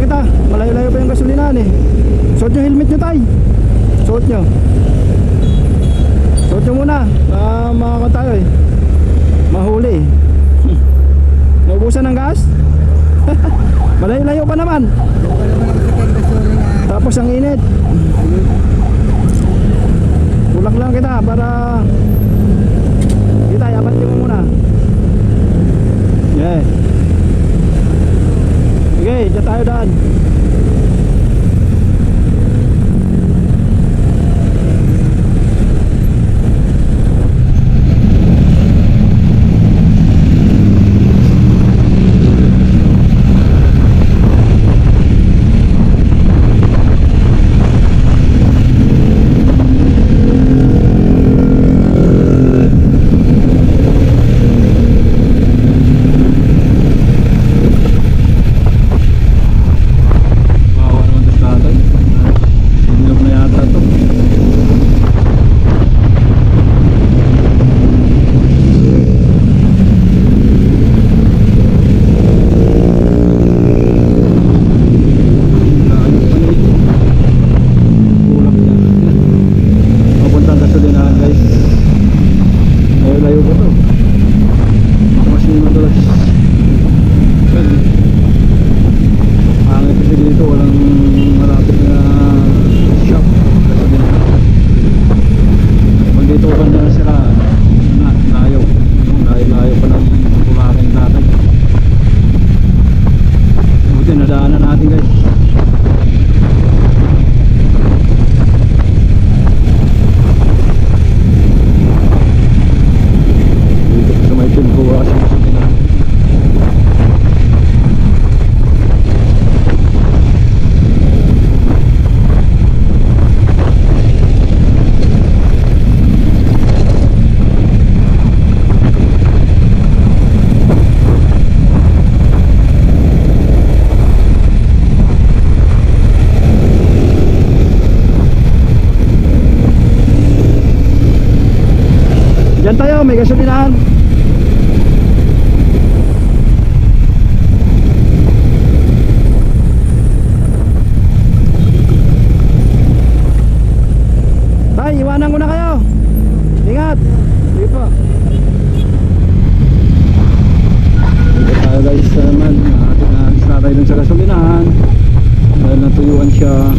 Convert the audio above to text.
kita. Malayo-layo pa yung gasolinahan eh. Suot nyo helmet nyo tay. Suot nyo. Suot nyo muna. Makakot tayo eh. Mahuli. Naubusan ng gas. Malayo-layo pa naman. Tapos ang init. Tulak lang kita para kita yaman mo muna. Yeah. Okay, dyan tayo daan. Diyan tayo, may gasolinahan. Tay, iwanan ko na kayo. Ingat. Sige po. Dito tayo guys naman. Alis na tayo dun sa gasolinahan. Dahil natuyuan siya.